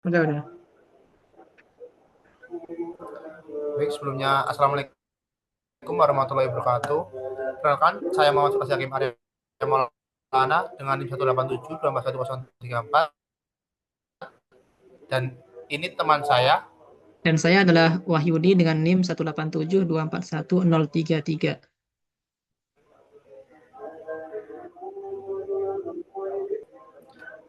Udah. Baik, sebelumnya Assalamualaikum warahmatullahi wabarakatuh. Perkenalkan, saya Muhammad Sukasi Hakim Arya Maulana dengan NIM 187 dan ini teman saya. Dan saya adalah Wahyudi dengan NIM 187241033.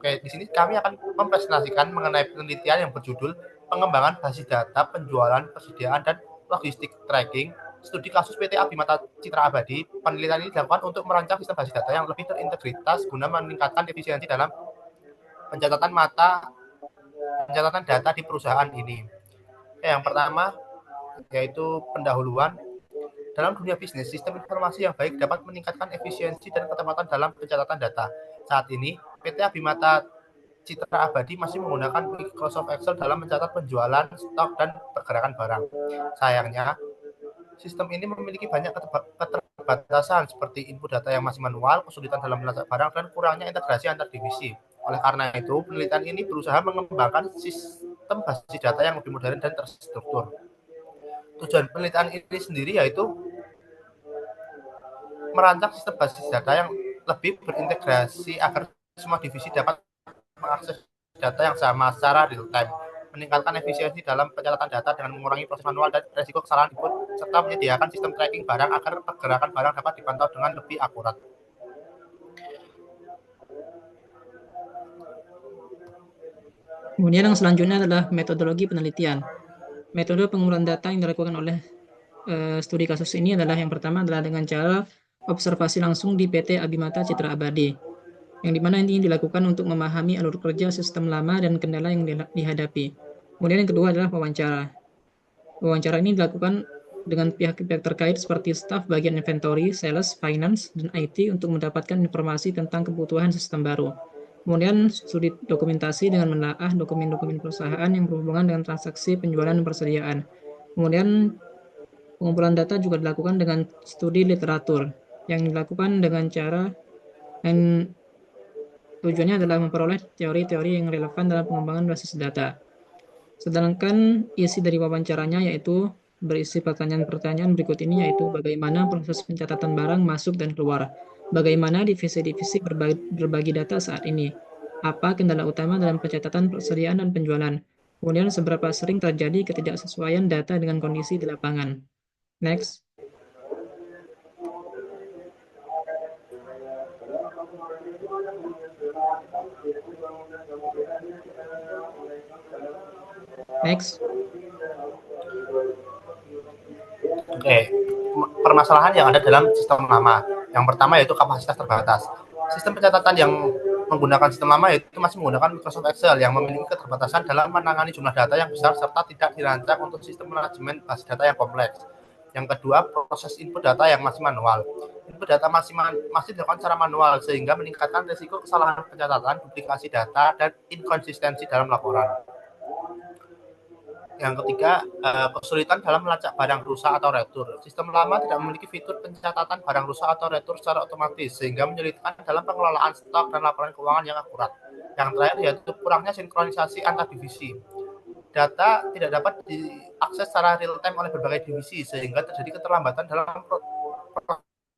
Oke, di sini kami akan mempresentasikan mengenai penelitian yang berjudul pengembangan basis data penjualan, persediaan, dan logistik tracking studi kasus PT Abimata Citra Abadi. Penelitian ini dilakukan untuk merancang sistem basis data yang lebih terintegritas guna meningkatkan efisiensi dalam pencatatan mata pencatatan data di perusahaan ini. Yang pertama yaitu pendahuluan. Dalam dunia bisnis, sistem informasi yang baik dapat meningkatkan efisiensi dan ketepatan dalam pencatatan data. Saat ini, PT Abimata Citra Abadi masih menggunakan Microsoft Excel dalam mencatat penjualan, stok, dan pergerakan barang. Sayangnya, sistem ini memiliki banyak keterbatasan seperti input data yang masih manual, kesulitan dalam melacak barang, dan kurangnya integrasi antar divisi. Oleh karena itu, penelitian ini berusaha mengembangkan sistem basis data yang lebih modern dan terstruktur. Tujuan penelitian ini sendiri yaitu merancang sistem basis data yang lebih berintegrasi agar semua divisi dapat mengakses data yang sama secara real time, meningkatkan efisiensi dalam pencatatan data dengan mengurangi proses manual dan resiko kesalahan input, serta menyediakan sistem tracking barang agar pergerakan barang dapat dipantau dengan lebih akurat. Kemudian yang selanjutnya adalah metodologi penelitian. Metode pengumpulan data yang dilakukan oleh studi kasus ini adalah yang pertama adalah dengan cara observasi langsung di PT Abimata Citra Abadi, yang dimana ini dilakukan untuk memahami alur kerja sistem lama dan kendala yang dihadapi. Kemudian yang kedua adalah wawancara. Wawancara ini dilakukan dengan pihak-pihak terkait seperti staf bagian inventory, sales, finance, dan IT untuk mendapatkan informasi tentang kebutuhan sistem baru. Kemudian studi dokumentasi dengan menelaah dokumen-dokumen perusahaan yang berhubungan dengan transaksi penjualan dan persediaan. Kemudian pengumpulan data juga dilakukan dengan studi literatur yang dilakukan dengan cara yang tujuannya adalah memperoleh teori-teori yang relevan dalam pengembangan basis data. Sedangkan isi dari wawancaranya yaitu berisi pertanyaan-pertanyaan berikut ini, yaitu bagaimana proses pencatatan barang masuk dan keluar, bagaimana divisi-divisi berbagi data saat ini, apa kendala utama dalam pencatatan persediaan dan penjualan, kemudian seberapa sering terjadi ketidaksesuaian data dengan kondisi di lapangan. Next. Next. Oke, permasalahan yang ada dalam sistem lama. Yang pertama yaitu kapasitas terbatas. Sistem pencatatan yang menggunakan sistem lama itu masih menggunakan Microsoft Excel yang memiliki keterbatasan dalam menangani jumlah data yang besar serta tidak dirancang untuk sistem manajemen basis data yang kompleks. Yang kedua, proses input data yang masih manual. Input data masih dilakukan secara manual sehingga meningkatkan risiko kesalahan pencatatan, duplikasi data, dan inkonsistensi dalam laporan. Yang ketiga, kesulitan dalam melacak barang rusak atau retur. Sistem lama tidak memiliki fitur pencatatan barang rusak atau retur secara otomatis, sehingga menyulitkan dalam pengelolaan stok dan laporan keuangan yang akurat. Yang terakhir yaitu kurangnya sinkronisasi antar divisi. Data tidak dapat diakses secara real time oleh berbagai divisi, sehingga terjadi keterlambatan dalam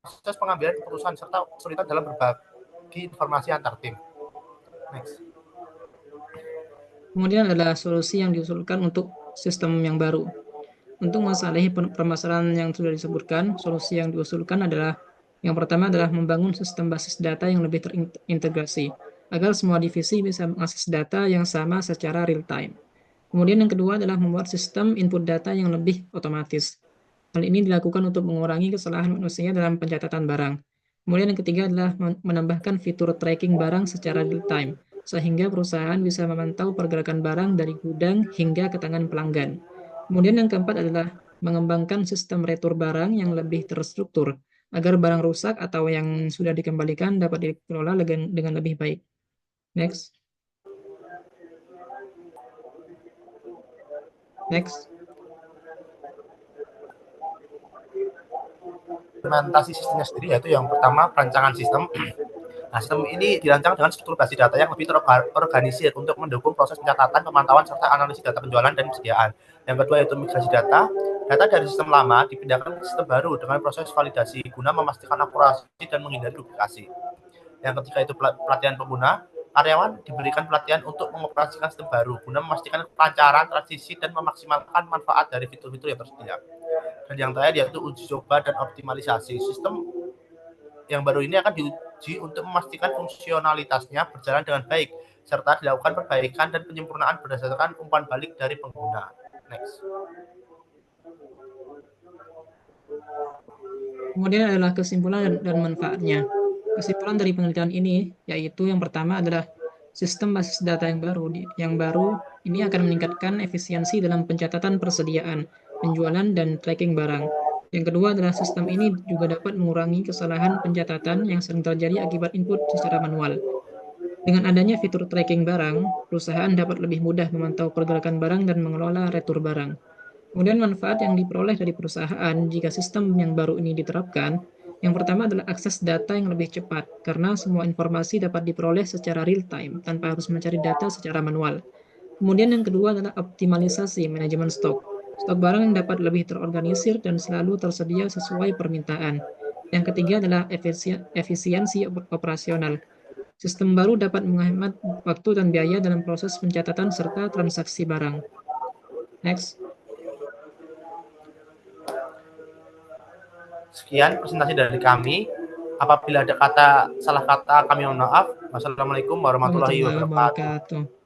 proses pengambilan keputusan serta kesulitan dalam berbagi informasi antar tim. Next. Kemudian adalah solusi yang diusulkan untuk sistem yang baru. Untuk masalah permasalahan yang sudah disebutkan, solusi yang diusulkan adalah yang pertama adalah membangun sistem basis data yang lebih terintegrasi, agar semua divisi bisa mengakses data yang sama secara real time. Kemudian yang kedua adalah membuat sistem input data yang lebih otomatis. Hal ini dilakukan untuk mengurangi kesalahan manusia dalam pencatatan barang. Kemudian yang ketiga adalah menambahkan fitur tracking barang secara real time, sehingga perusahaan bisa memantau pergerakan barang dari gudang hingga ke tangan pelanggan. Kemudian yang keempat adalah mengembangkan sistem retur barang yang lebih terstruktur, agar barang rusak atau yang sudah dikembalikan dapat dikelola dengan lebih baik. Next. Next. Implementasi sistemnya sendiri yaitu yang pertama perancangan sistem. Nah, sistem ini dirancang dengan struktur basis data yang lebih terorganisir untuk mendukung proses pencatatan, pemantauan, serta analisis data penjualan dan persediaan. Yang kedua yaitu migrasi data. Data dari sistem lama dipindahkan ke sistem baru dengan proses validasi guna memastikan akurasi dan menghindari duplikasi. Yang ketiga itu pelatihan pengguna. Karyawan diberikan pelatihan untuk mengoperasikan sistem baru guna memastikan kelancaran transisi dan memaksimalkan manfaat dari fitur-fitur yang tersedia. Dan yang terakhir yaitu uji coba dan optimalisasi. Sistem yang baru ini akan diuji untuk memastikan fungsionalitasnya berjalan dengan baik, serta dilakukan perbaikan dan penyempurnaan berdasarkan umpan balik dari pengguna. Next. Kemudian adalah kesimpulan dan manfaatnya. Kesimpulan dari penelitian ini yaitu yang pertama adalah sistem basis data yang baru ini akan meningkatkan efisiensi dalam pencatatan persediaan, penjualan, dan tracking barang. Yang kedua adalah sistem ini juga dapat mengurangi kesalahan pencatatan yang sering terjadi akibat input secara manual. Dengan adanya fitur tracking barang, perusahaan dapat lebih mudah memantau pergerakan barang dan mengelola retur barang. Kemudian manfaat yang diperoleh dari perusahaan jika sistem yang baru ini diterapkan, yang pertama adalah akses data yang lebih cepat, karena semua informasi dapat diperoleh secara real time, tanpa harus mencari data secara manual. Kemudian yang kedua adalah optimalisasi manajemen stok. Stok barang yang dapat lebih terorganisir dan selalu tersedia sesuai permintaan. Yang ketiga adalah efisiensi operasional. Sistem baru dapat menghemat waktu dan biaya dalam proses pencatatan serta transaksi barang. Next. Sekian presentasi dari kami. Apabila ada salah kata, kami mohon maaf. Wassalamualaikum warahmatullahi Warahmatullahi wabarakatuh. wabarakatuh.